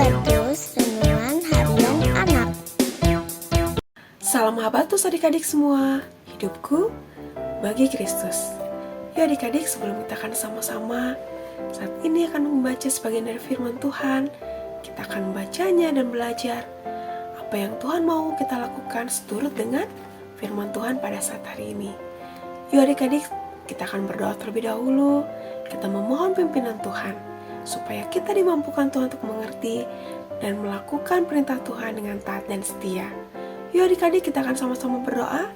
Habatus Renungan Harian Anak. Salam Habatus adik-adik semua. Hidupku bagi Kristus. Yuk adik-adik, sebelum kita akan sama-sama saat ini akan membaca sebagian dari firman Tuhan, kita akan membacanya dan belajar apa yang Tuhan mau kita lakukan seturut dengan firman Tuhan pada saat hari ini. Yuk adik-adik, kita akan berdoa terlebih dahulu. Kita memohon pimpinan Tuhan supaya kita dimampukan Tuhan untuk mengerti dan melakukan perintah Tuhan dengan taat dan setia. Yuk adik-adik, kita akan sama-sama berdoa.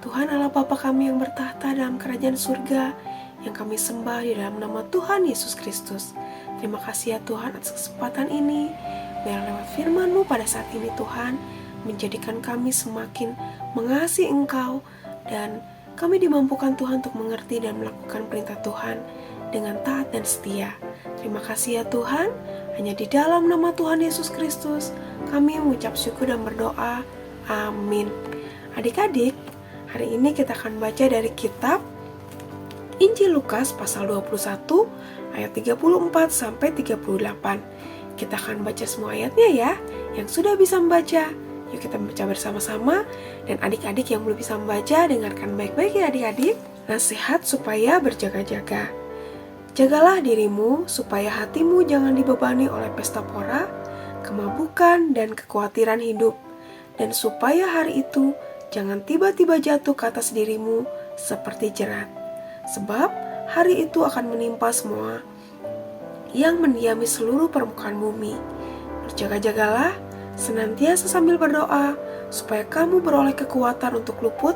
Tuhan Allah Bapa kami yang bertahta dalam kerajaan surga, yang kami sembah di dalam nama Tuhan Yesus Kristus. Terima kasih ya Tuhan atas kesempatan ini. Biar lewat firman-Mu pada saat ini Tuhan, menjadikan kami semakin mengasihi Engkau, dan kami dimampukan Tuhan untuk mengerti dan melakukan perintah Tuhan dengan taat dan setia. Terima kasih ya Tuhan, hanya di dalam nama Tuhan Yesus Kristus kami mengucap syukur dan berdoa. Amin. Adik-adik, hari ini kita akan baca dari kitab Injil Lukas pasal 21 ayat 34 sampai 38. Kita akan baca semua ayatnya ya. Yang sudah bisa membaca, yuk kita baca bersama-sama. Dan adik-adik yang belum bisa membaca, dengarkan baik-baik ya adik-adik. Nasihat supaya berjaga-jaga. Jagalah dirimu supaya hatimu jangan dibebani oleh pesta pora, kemabukan, dan kekhawatiran hidup. Dan supaya hari itu jangan tiba-tiba jatuh ke atas dirimu seperti jerat. Sebab hari itu akan menimpa semua yang mendiami seluruh permukaan bumi. Berjaga-jagalah, senantiasa sambil berdoa, supaya kamu beroleh kekuatan untuk luput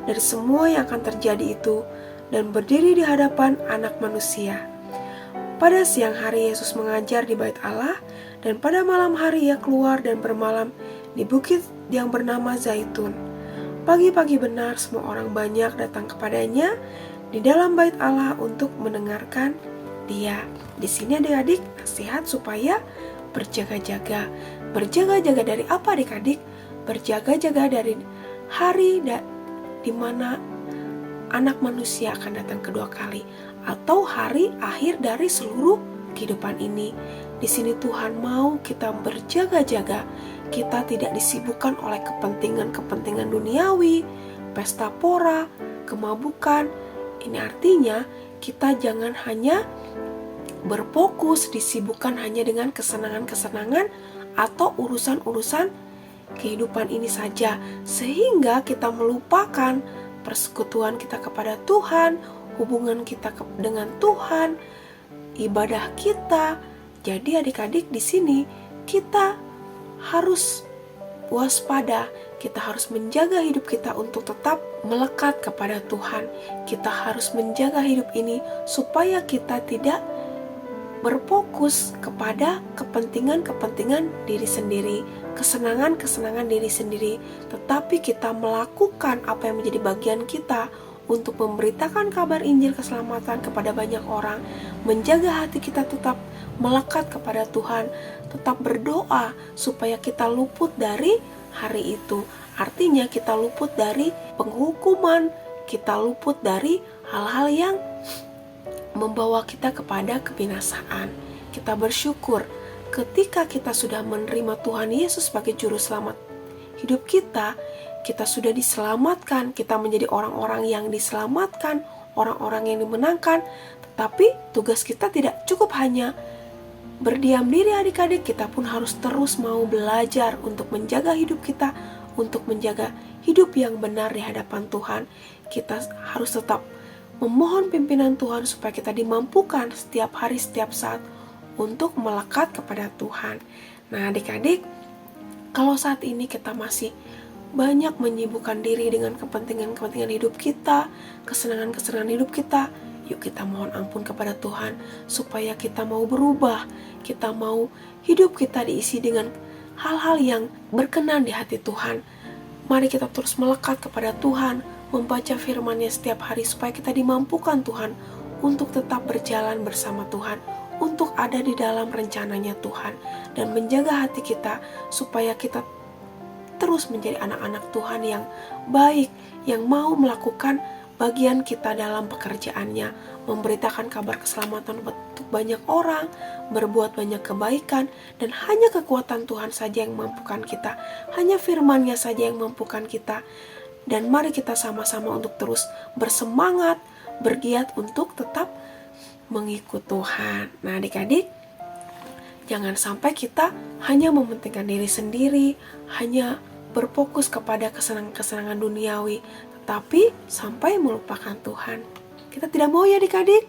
dari semua yang akan terjadi itu, dan berdiri di hadapan Anak Manusia. Pada siang hari Yesus mengajar di Bait Allah, dan pada malam hari Ia keluar dan bermalam di bukit yang bernama Zaitun. Pagi-pagi benar semua orang banyak datang kepadanya di dalam Bait Allah untuk mendengarkan Dia. Di sini adik-adik, nasihat supaya berjaga-jaga. Berjaga-jaga dari apa adik-adik? Berjaga-jaga dari hari di mana Anak Manusia akan datang kedua kali, atau hari akhir dari seluruh kehidupan ini. Di sini Tuhan mau kita berjaga-jaga. Kita tidak disibukkan oleh kepentingan-kepentingan duniawi, pesta pora, kemabukan. Ini artinya kita jangan hanya berfokus disibukkan hanya dengan kesenangan-kesenangan atau urusan-urusan kehidupan ini saja, sehingga kita melupakan persekutuan kita kepada Tuhan, hubungan kita dengan Tuhan, ibadah kita. Jadi adik-adik, di sini kita harus waspada, kita harus menjaga hidup kita untuk tetap melekat kepada Tuhan. Kita harus menjaga hidup ini supaya kita tidak berfokus kepada kepentingan-kepentingan diri sendiri, kesenangan-kesenangan diri sendiri, tetapi kita melakukan apa yang menjadi bagian kita untuk memberitakan kabar Injil keselamatan kepada banyak orang, menjaga hati kita tetap melekat kepada Tuhan, tetap berdoa supaya kita luput dari hari itu. Artinya kita luput dari penghukuman, kita luput dari hal-hal yang membawa kita kepada kebinasaan. Kita bersyukur ketika kita sudah menerima Tuhan Yesus sebagai juru selamat hidup kita, kita sudah diselamatkan, kita menjadi orang-orang yang diselamatkan, orang-orang yang dimenangkan. Tetapi tugas kita tidak cukup hanya berdiam diri adik-adik, kita pun harus terus mau belajar untuk menjaga hidup kita, untuk menjaga hidup yang benar di hadapan Tuhan. Kita harus tetap memohon pimpinan Tuhan supaya kita dimampukan setiap hari, setiap saat untuk melekat kepada Tuhan. Nah adik-adik, kalau saat ini kita masih banyak menyibukkan diri dengan kepentingan-kepentingan hidup kita, kesenangan-kesenangan hidup kita, yuk kita mohon ampun kepada Tuhan supaya kita mau berubah, kita mau hidup kita diisi dengan hal-hal yang berkenan di hati Tuhan. Mari kita terus melekat kepada Tuhan, membaca firman-Nya setiap hari supaya kita dimampukan Tuhan untuk tetap berjalan bersama Tuhan, untuk ada di dalam rencananya Tuhan, dan menjaga hati kita supaya kita terus menjadi anak-anak Tuhan yang baik, yang mau melakukan bagian kita dalam pekerjaannya, memberitakan kabar keselamatan untuk banyak orang, berbuat banyak kebaikan, dan hanya kekuatan Tuhan saja yang mampukan kita, hanya firman-Nya saja yang mampukan kita. Dan mari kita sama-sama untuk terus bersemangat, bergiat untuk tetap mengikut Tuhan. Nah adik-adik, jangan sampai kita hanya mementingkan diri sendiri, hanya berfokus kepada kesenangan-kesenangan duniawi, tetapi sampai melupakan Tuhan. Kita tidak mau ya adik-adik.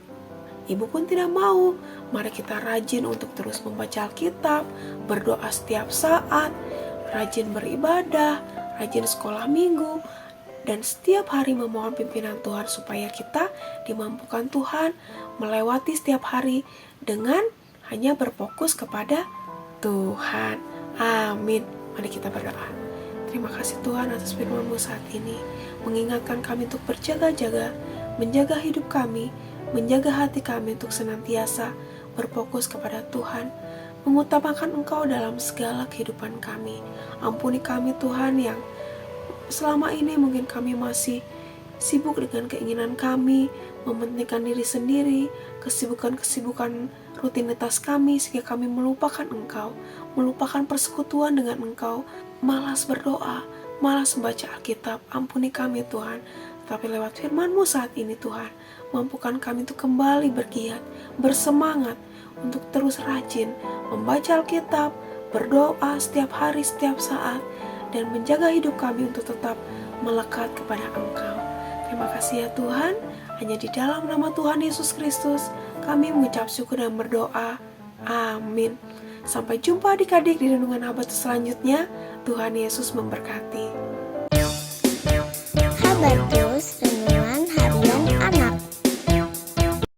Ibu pun tidak mau. Mari kita rajin untuk terus membaca Alkitab, berdoa setiap saat, rajin beribadah, rajin sekolah minggu, dan setiap hari memohon pimpinan Tuhan supaya kita dimampukan Tuhan melewati setiap hari dengan hanya berfokus kepada Tuhan. Amin. Mari kita berdoa. Terima kasih Tuhan atas firman-Mu saat ini, mengingatkan kami untuk berjaga-jaga, menjaga hidup kami, menjaga hati kami untuk senantiasa berfokus kepada Tuhan, mengutamakan Engkau dalam segala kehidupan kami. Ampuni kami Tuhan yang selama ini mungkin kami masih sibuk dengan keinginan kami, mementingkan diri sendiri, kesibukan-kesibukan rutinitas kami sehingga kami melupakan Engkau, melupakan persekutuan dengan Engkau, malas berdoa, malas membaca Alkitab. Ampuni kami Tuhan, tapi lewat firman-Mu saat ini Tuhan, mampukan kami untuk kembali bergiat, bersemangat untuk terus rajin membaca Alkitab, berdoa setiap hari, setiap saat, dan menjaga hidup kami untuk tetap melekat kepada Engkau. Terima kasih ya Tuhan, hanya di dalam nama Tuhan Yesus Kristus kami mengucap syukur dan berdoa. Amin. Sampai jumpa adik-adik di renungan abad selanjutnya. Tuhan Yesus memberkati. Habatus